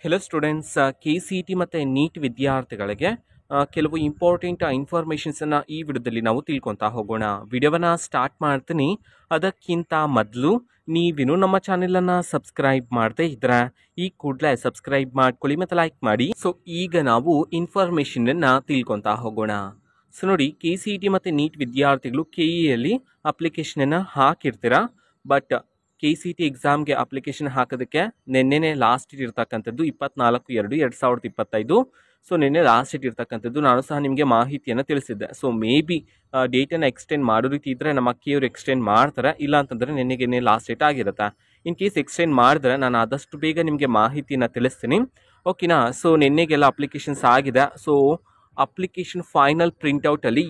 Hello students, K C T ಮತ್ತು neat ವಿದ್ಯಾರ್ಥಿಗಳಿಗೆ ಕೆಲವು ಇಂಪಾರ್ಟೆಂಟ್ ಇನ್ಫಾರ್ಮೇಷನ್ಸನ್ನು ಈ ವಿಡಿಯೋದಲ್ಲಿ ನಾವು ತಿಳ್ಕೊತಾ ಹೋಗೋಣ. ವಿಡಿಯೋವನ್ನು ಸ್ಟಾರ್ಟ್ ಮಾಡ್ತೀನಿ. ಅದಕ್ಕಿಂತ ಮೊದಲು ನೀವಿನ್ನು ನಮ್ಮ ಚಾನೆಲನ್ನು ಸಬ್ಸ್ಕ್ರೈಬ್ ಮಾಡದೇ ಇದ್ರೆ ಈ ಕೂಡಲೇ ಸಬ್ಸ್ಕ್ರೈಬ್ ಮಾಡ್ಕೊಳ್ಳಿ ಮತ್ತು ಲೈಕ್ ಮಾಡಿ. ಸೊ ಈಗ ನಾವು ಇನ್ಫಾರ್ಮೇಷನನ್ನು ತಿಳ್ಕೊತಾ ಹೋಗೋಣ. ಸೊ ನೋಡಿ, ಕೆ ಸಿ ಟಿ ಮತ್ತು ನೀಟ್ ವಿದ್ಯಾರ್ಥಿಗಳು ಕೆ ಇಯಲ್ಲಿ ಅಪ್ಲಿಕೇಶನನ್ನು ಹಾಕಿರ್ತೀರ. ಬಟ್ ಕೆ ಸಿ ಟಿ ಎಕ್ಸಾಮ್ಗೆ ಅಪ್ಲಿಕೇಶನ್ ಹಾಕೋದಕ್ಕೆ ನಿನ್ನೆನೇ ಲಾಸ್ಟ್ ಡೇಟ್ ಇರ್ತಕ್ಕಂಥದ್ದು 24/2/2025. ಸೊ ನಿನ್ನೆ ಲಾಸ್ಟ್ ಡೇಟ್ ಇರ್ತಕ್ಕಂಥದ್ದು. ನಾನು ಸಹ ನಿಮಗೆ ಮಾಹಿತಿಯನ್ನು ತಿಳಿಸಿದ್ದೆ. ಸೊ ಮೇ ಬಿ ಡೇಟನ್ನು ಎಕ್ಸ್ಟೆಂಡ್ ಮಾಡೋ ರೀತಿ ಇದ್ದರೆ ನಮ್ಮ ಅಕ್ಕಿಯವರು ಎಕ್ಸ್ಟೆಂಡ್ ಮಾಡ್ತಾರೆ, ಇಲ್ಲ ಅಂತಂದರೆ ನಿನ್ನೆಗೆ ಲಾಸ್ಟ್ ಡೇಟ್ ಆಗಿರುತ್ತೆ. ಇನ್ ಕೇಸ್ ಎಕ್ಸ್ಟೆಂಡ್ ಮಾಡಿದ್ರೆ ನಾನು ಆದಷ್ಟು ಬೇಗ ನಿಮಗೆ ಮಾಹಿತಿಯನ್ನು ತಿಳಿಸ್ತೀನಿ, ಓಕೆನಾ. ಸೊ ನಿನ್ನೆಗೆಲ್ಲ ಅಪ್ಲಿಕೇಶನ್ಸ್ ಆಗಿದೆ. ಸೊ ಅಪ್ಲಿಕೇಶನ್ ಫೈನಲ್ ಪ್ರಿಂಟೌಟಲ್ಲಿ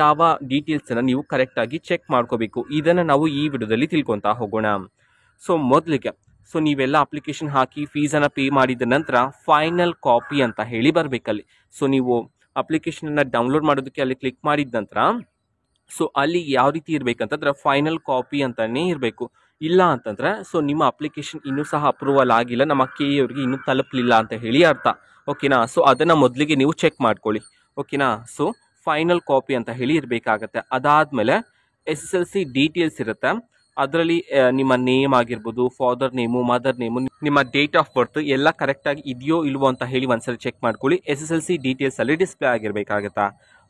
ಯಾವ ಡೀಟೇಲ್ಸನ್ನು ನೀವು ಕರೆಕ್ಟಾಗಿ ಚೆಕ್ ಮಾಡ್ಕೋಬೇಕು, ಇದನ್ನು ನಾವು ಈ ವಿಡಿಯೋದಲ್ಲಿ ತಿಳ್ಕೊತಾ ಹೋಗೋಣ. ಸೊ ಮೊದಲಿಗೆ ನೀವೆಲ್ಲ ಅಪ್ಲಿಕೇಶನ್ ಹಾಕಿ ಫೀಸನ್ನು ಪೇ ಮಾಡಿದ ನಂತರ ಫೈನಲ್ ಕಾಪಿ ಅಂತ ಹೇಳಿ ಬರಬೇಕಲ್ಲಿ. ಸೊ ನೀವು ಅಪ್ಲಿಕೇಶನನ್ನು ಡೌನ್ಲೋಡ್ ಮಾಡೋದಕ್ಕೆ ಅಲ್ಲಿ ಕ್ಲಿಕ್ ಮಾಡಿದ ನಂತರ ಸೊ ಅಲ್ಲಿ ಯಾವ ರೀತಿ ಇರಬೇಕಂತಂದ್ರೆ ಫೈನಲ್ ಕಾಪಿ ಅಂತಲೇ ಇರಬೇಕು. ಇಲ್ಲ ಅಂತಂದರೆ ಸೊ ನಿಮ್ಮ ಅಪ್ಲಿಕೇಶನ್ ಇನ್ನೂ ಸಹ ಅಪ್ರೂವಲ್ ಆಗಿಲ್ಲ, ನಮ್ಮ ಕೆ ಅವರಿಗೆ ಇನ್ನೂ ತಲುಪಲಿಲ್ಲ ಅಂತ ಹೇಳಿ ಅರ್ಥ, ಓಕೆನಾ. ಸೊ ಅದನ್ನು ಮೊದಲಿಗೆ ನೀವು ಚೆಕ್ ಮಾಡ್ಕೊಳ್ಳಿ, ಓಕೆನಾ. ಸೊ ಫೈನಲ್ ಕಾಪಿ ಅಂತ ಹೇಳಿ ಇರಬೇಕಾಗತ್ತೆ. ಅದಾದಮೇಲೆ SSLC ಡೀಟೇಲ್ಸ್ ಇರುತ್ತೆ. ಅದರಲ್ಲಿ ನಿಮ್ಮ ನೇಮ್ ಆಗಿರ್ಬೋದು, ಫಾದರ್ ನೇಮು, ಮದರ್ ನೇಮು, ನಿಮ್ಮ ಡೇಟ್ ಆಫ್ ಬರ್ತ್ ಎಲ್ಲ ಕರೆಕ್ಟಾಗಿ ಇದೆಯೋ ಇಲ್ವೋ ಅಂತ ಹೇಳಿ ಒಂದ್ಸರಿ ಚೆಕ್ ಮಾಡ್ಕೊಳ್ಳಿ. SSLC ಡೀಟೇಲ್ಸಲ್ಲಿ ಡಿಸ್ಪ್ಲೇ ಆಗಿರಬೇಕಾಗತ್ತಾ.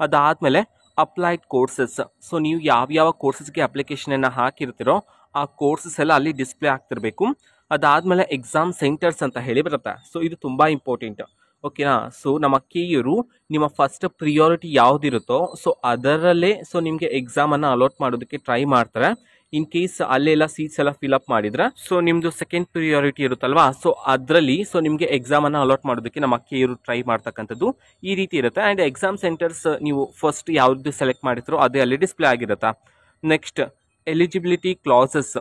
ಅದಾದಮೇಲೆ ಅಪ್ಲೈಡ್ ಕೋರ್ಸಸ್. ಸೊ ನೀವು ಯಾವ್ಯಾವ ಕೋರ್ಸಸ್ಗೆ ಅಪ್ಲಿಕೇಶನನ್ನು ಹಾಕಿರ್ತೀರೋ ಆ ಕೋರ್ಸಸ್ ಎಲ್ಲ ಅಲ್ಲಿ ಡಿಸ್ಪ್ಲೇ ಆಗ್ತಿರಬೇಕು. ಅದಾದಮೇಲೆ ಎಕ್ಸಾಮ್ ಸೆಂಟರ್ಸ್ ಅಂತ ಹೇಳಿ ಬರುತ್ತೆ. ಸೊ ಇದು ತುಂಬ ಇಂಪಾರ್ಟೆಂಟ್, ಓಕೆನಾ. ಸೊ ನಮ್ಮ ಕಿಯರು ನಿಮ್ಮ ಫಸ್ಟ್ ಪ್ರಿಯಾರಿಟಿ ಯಾವುದಿರುತ್ತೋ ಸೊ ಅದರಲ್ಲೇ ಸೊ ನಿಮಗೆ ಎಕ್ಸಾಮನ್ನು ಅಲಾಟ್ ಮಾಡೋದಕ್ಕೆ ಟ್ರೈ ಮಾಡ್ತಾರೆ. ಇನ್ ಕೇಸ್ ಅಲ್ಲೆಲ್ಲ ಸೀಟ್ಸ್ ಎಲ್ಲ ಫಿಲಪ್ ಮಾಡಿದ್ರೆ ಸೊ ನಿಮ್ಮದು ಸೆಕೆಂಡ್ ಪ್ರಿಯಾರಿಟಿ ಇರುತ್ತಲ್ವಾ, ಸೊ ಅದರಲ್ಲಿ ಸೊ ನಿಮಗೆ ಎಕ್ಸಾಮನ್ನು ಅಲಾಟ್ ಮಾಡೋದಕ್ಕೆ ನಮ್ಮ ಕಿಯರು ಟ್ರೈ ಮಾಡ್ತಕ್ಕಂಥದ್ದು ಈ ರೀತಿ ಇರುತ್ತೆ. ಆ್ಯಂಡ್ ಎಕ್ಸಾಮ್ ಸೆಂಟರ್ಸ್ ನೀವು ಫಸ್ಟ್ ಯಾವ್ದು ಸೆಲೆಕ್ಟ್ ಮಾಡಿರ್ತೀರೋ ಅದೇ ಅಲ್ಲಿ ಡಿಸ್ಪ್ಲೇ ಆಗಿರುತ್ತೆ. Next eligibility classes.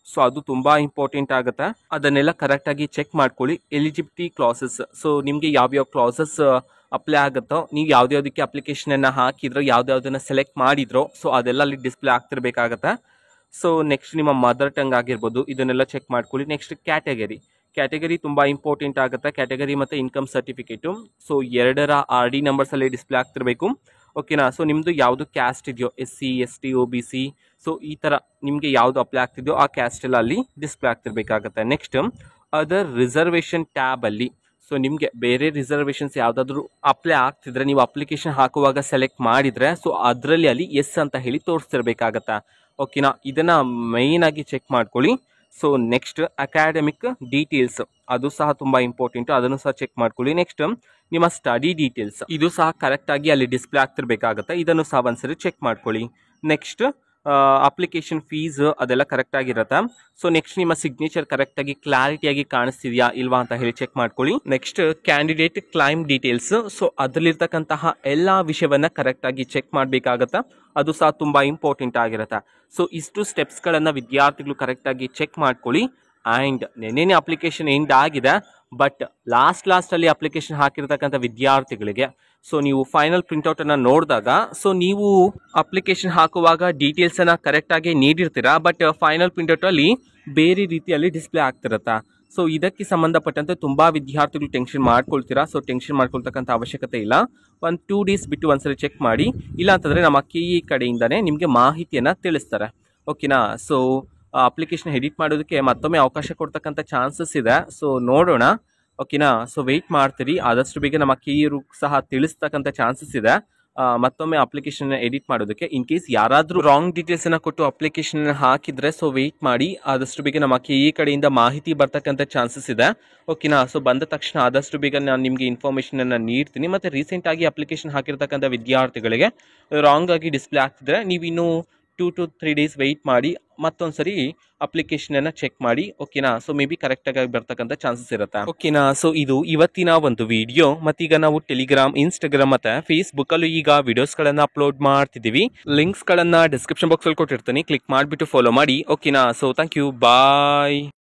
ಸೊ ಅದು ತುಂಬ ಇಂಪಾರ್ಟೆಂಟ್ ಆಗುತ್ತೆ, ಅದನ್ನೆಲ್ಲ ಕರೆಕ್ಟಾಗಿ ಚೆಕ್ ಮಾಡ್ಕೊಳ್ಳಿ. ಎಲಿಜಿಬಿಲಿಟಿ ಕ್ಲಾಸಸ್, ಸೊ ನಿಮಗೆ ಯಾವ್ಯಾವ ಕ್ಲಾಸಸ್ ಅಪ್ಲೈ ಆಗುತ್ತೋ, ನೀವು ಯಾವ್ದ್ಯಾವ್ದಕ್ಕೆ ಅಪ್ಲಿಕೇಶನನ್ನು ಹಾಕಿದ್ರೋ, ಯಾವ್ದ್ಯಾವ್ದನ್ನು ಸೆಲೆಕ್ಟ್ ಮಾಡಿದ್ರೋ ಸೊ ಅದೆಲ್ಲ ಅಲ್ಲಿ ಡಿಸ್ಪ್ಲೇ ಆಗ್ತಿರ್ಬೇಕಾಗತ್ತೆ. ಸೊ ನೆಕ್ಸ್ಟ್ ನಿಮ್ಮ ಮದರ್ ಟಂಗ್ ಆಗಿರ್ಬೋದು, ಇದನ್ನೆಲ್ಲ ಚೆಕ್ ಮಾಡ್ಕೊಳ್ಳಿ. ನೆಕ್ಸ್ಟ್ ಕ್ಯಾಟಗರಿ ತುಂಬ ಇಂಪಾರ್ಟೆಂಟ್ ಆಗುತ್ತೆ. ಕ್ಯಾಟಗರಿ ಮತ್ತು ಇನ್ಕಮ್ ಸರ್ಟಿಫಿಕೇಟು ಸೊ ಎರಡರ RD ನಂಬರ್ಸಲ್ಲಿ ಡಿಸ್ಪ್ಲೇ ಆಗ್ತಿರಬೇಕು, ಓಕೆನಾ. ಸೊ ನಿಮ್ಮದು ಯಾವುದು ಕ್ಯಾಸ್ಟ್ ಇದೆಯೋ, SC ST OBC, ಸೊ ಈ ಥರ ನಿಮಗೆ ಯಾವುದು ಅಪ್ಲೈ ಆಗ್ತಿದೆಯೋ ಆ ಕ್ಯಾಸ್ಟ್ ಎಲ್ಲ ಅಲ್ಲಿ ಡಿಸ್ಪ್ಲೇ ಆಗ್ತಿರ್ಬೇಕಾಗತ್ತೆ. ನೆಕ್ಸ್ಟ್ ಅದರ್ ರಿಸರ್ವೇಷನ್ ಟ್ಯಾಬಲ್ಲಿ ಸೊ ನಿಮಗೆ ಬೇರೆ ರಿಸರ್ವೇಷನ್ಸ್ ಯಾವುದಾದ್ರೂ ಅಪ್ಲೈ ಆಗ್ತಿದ್ರೆ ನೀವು ಅಪ್ಲಿಕೇಶನ್ ಹಾಕುವಾಗ ಸೆಲೆಕ್ಟ್ ಮಾಡಿದರೆ ಸೊ ಅದರಲ್ಲಿ ಅಲ್ಲಿ ಎಸ್ ಅಂತ ಹೇಳಿ ತೋರಿಸ್ತಿರ್ಬೇಕಾಗತ್ತೆ, ಓಕೆನಾ. ಇದನ್ನು ಮೇಯ್ನಾಗಿ ಚೆಕ್ ಮಾಡ್ಕೊಳ್ಳಿ. ಸೊ ನೆಕ್ಸ್ಟ್ ಅಕಾಡೆಮಿಕ್ ಡೀಟೇಲ್ಸ್, ಅದು ಸಹ ತುಂಬ ಇಂಪಾರ್ಟೆಂಟು, ಅದನ್ನು ಸಹ ಚೆಕ್ ಮಾಡ್ಕೊಳ್ಳಿ. ನೆಕ್ಸ್ಟ್ ನಿಮ್ಮ ಸ್ಟಡಿ ಡೀಟೇಲ್ಸ್, ಇದು ಸಹ ಕರೆಕ್ಟಾಗಿ ಅಲ್ಲಿ ಡಿಸ್ಪ್ಲೇ ಆಗ್ತಿರ್ಬೇಕಾಗತ್ತೆ, ಇದನ್ನು ಸಹ ಒಂದ್ಸರಿ ಚೆಕ್ ಮಾಡ್ಕೊಳ್ಳಿ. ನೆಕ್ಸ್ಟ್ ಅಪ್ಲಿಕೇಶನ್ ಫೀಸ್ ಅದೆಲ್ಲ ಕರೆಕ್ಟಾಗಿರುತ್ತೆ. ಸೊ ನೆಕ್ಸ್ಟ್ ನಿಮ್ಮ ಸಿಗ್ನೇಚರ್ ಕರೆಕ್ಟಾಗಿ ಕ್ಲಾರಿಟಿಯಾಗಿ ಕಾಣಿಸ್ತಿದೆಯಾ ಇಲ್ವಾ ಅಂತ ಹೇಳಿ ಚೆಕ್ ಮಾಡ್ಕೊಳ್ಳಿ. Next candidate claim details, so ಅದರಲ್ಲಿರ್ತಕ್ಕಂತಹ ಎಲ್ಲ ವಿಷಯವನ್ನು ಕರೆಕ್ಟಾಗಿ ಚೆಕ್ ಮಾಡಬೇಕಾಗತ್ತೆ, ಅದು ಸಹ ತುಂಬ ಇಂಪಾರ್ಟೆಂಟ್ ಆಗಿರುತ್ತೆ. ಸೊ ಇಷ್ಟು ಸ್ಟೆಪ್ಸ್ಗಳನ್ನು ವಿದ್ಯಾರ್ಥಿಗಳು ಕರೆಕ್ಟಾಗಿ ಚೆಕ್ ಮಾಡ್ಕೊಳ್ಳಿ. ಆ್ಯಂಡ್ ನೆನ್ನೆನೇ ಅಪ್ಲಿಕೇಶನ್ ಎಂಡ್ ಆಗಿದೆ, ಬಟ್ ಲಾಸ್ಟಲ್ಲಿ ಅಪ್ಲಿಕೇಶನ್ ಹಾಕಿರ್ತಕ್ಕಂಥ ವಿದ್ಯಾರ್ಥಿಗಳಿಗೆ ಸೊ ನೀವು ಫೈನಲ್ ಪ್ರಿಂಟೌಟನ್ನು ನೋಡಿದಾಗ ಸೊ ನೀವು ಅಪ್ಲಿಕೇಶನ್ ಹಾಕುವಾಗ ಡೀಟೇಲ್ಸನ್ನು ಕರೆಕ್ಟಾಗಿ ನೀಡಿರ್ತೀರಾ, ಬಟ್ ಫೈನಲ್ ಪ್ರಿಂಟೌಟಲ್ಲಿ ಬೇರೆ ರೀತಿಯಲ್ಲಿ ಡಿಸ್ಪ್ಲೇ ಆಗ್ತಿರತ್ತಾ. ಸೊ ಇದಕ್ಕೆ ಸಂಬಂಧಪಟ್ಟಂತೆ ತುಂಬ ವಿದ್ಯಾರ್ಥಿಗಳು ಟೆನ್ಷನ್ ಮಾಡ್ಕೊಳ್ತೀರಾ. ಸೊ ಟೆನ್ಷನ್ ಮಾಡ್ಕೊಳ್ತಕ್ಕಂಥ ಅವಶ್ಯಕತೆ ಇಲ್ಲ. 1-2 ಡೇಸ್ ಬಿಟ್ಟು ಒಂದ್ಸರಿ ಚೆಕ್ ಮಾಡಿ, ಇಲ್ಲ ಅಂತಂದರೆ ನಮ್ಮ KE ಕಡೆಯಿಂದನೇ ನಿಮಗೆ ಮಾಹಿತಿಯನ್ನು ತಿಳಿಸ್ತಾರೆ, ಓಕೆನಾ. ಸೊ ಅಪ್ಲಿಕೇಶನ್ ಎಡಿಟ್ ಮಾಡೋದಕ್ಕೆ ಮತ್ತೊಮ್ಮೆ ಅವಕಾಶ ಕೊಡ್ತಕ್ಕಂಥ ಚಾನ್ಸಸ್ ಇದೆ. ಸೊ ನೋಡೋಣ, ಓಕೆನಾ. ಸೊ ವೆಯ್ಟ್ ಮಾಡ್ತೀರಿ, ಆದಷ್ಟು ಬೇಗ ನಮ್ಮ KEರು ಸಹ ತಿಳಿಸ್ತಕ್ಕಂಥ ಚಾನ್ಸಸ್ ಇದೆ ಮತ್ತೊಮ್ಮೆ ಅಪ್ಲಿಕೇಶನ್ ಎಡಿಟ್ ಮಾಡೋದಕ್ಕೆ. ಇನ್ ಕೇಸ್ ಯಾರಾದರೂ ರಾಂಗ್ ಡೀಟೇಲ್ಸನ್ನು ಕೊಟ್ಟು ಅಪ್ಲಿಕೇಶನ್ ಹಾಕಿದರೆ ಸೊ ವೆಯ್ಟ್ ಮಾಡಿ, ಆದಷ್ಟು ಬೇಗ ನಮ್ಮ KE ಕಡೆಯಿಂದ ಮಾಹಿತಿ ಬರ್ತಕ್ಕಂಥ ಚಾನ್ಸಸ್ ಇದೆ, ಓಕೆನಾ. ಸೊ ಬಂದ ತಕ್ಷಣ ಆದಷ್ಟು ಬೇಗ ನಾನು ನಿಮಗೆ ಇನ್ಫಾರ್ಮೇಷನನ್ನು ನೀಡ್ತೀನಿ. ಮತ್ತು ರೀಸೆಂಟಾಗಿ ಅಪ್ಲಿಕೇಶನ್ ಹಾಕಿರ್ತಕ್ಕಂಥ ವಿದ್ಯಾರ್ಥಿಗಳಿಗೆ ರಾಂಗ್ ಆಗಿ ಡಿಸ್ಪ್ಲೇ ಆಗ್ತಿದ್ರೆ ನೀವಿನ್ನೂ 2 to 3 ಡೇಸ್ ವೆಯ್ಟ್ ಮಾಡಿ ಮತ್ತೊಂದು ಸರಿ ಅಪ್ಲಿಕೇಶನನ್ನು ಚೆಕ್ ಮಾಡಿ, ಓಕೆನಾ. ಸೊ ಮೇ ಬಿ ಕರೆಕ್ಟಾಗಿ ಬರ್ತಕ್ಕಂಥ ಚಾನ್ಸಸ್ ಇರುತ್ತೆ, ಓಕೆನಾ. ಸೊ ಇದು ಇವತ್ತಿನ ಒಂದು ವಿಡಿಯೋ. ಮತ್ತೀಗ ನಾವು ಟೆಲಿಗ್ರಾಮ್, ಇನ್ಸ್ಟಾಗ್ರಾಮ್ ಮತ್ತು ಫೇಸ್ಬುಕ್ಕಲ್ಲೂ ಈಗ ವಿಡಿಯೋಸ್ಗಳನ್ನು ಅಪ್ಲೋಡ್ ಮಾಡ್ತಿದ್ದೀವಿ. ಲಿಂಕ್ಸ್ಗಳನ್ನು ಡಿಸ್ಕ್ರಿಪ್ಷನ್ ಬಾಕ್ಸಲ್ಲಿ ಕೊಟ್ಟಿರ್ತೀನಿ, ಕ್ಲಿಕ್ ಮಾಡಿಬಿಟ್ಟು ಫಾಲೋ ಮಾಡಿ, ಓಕೆನಾ. So thank you, bye.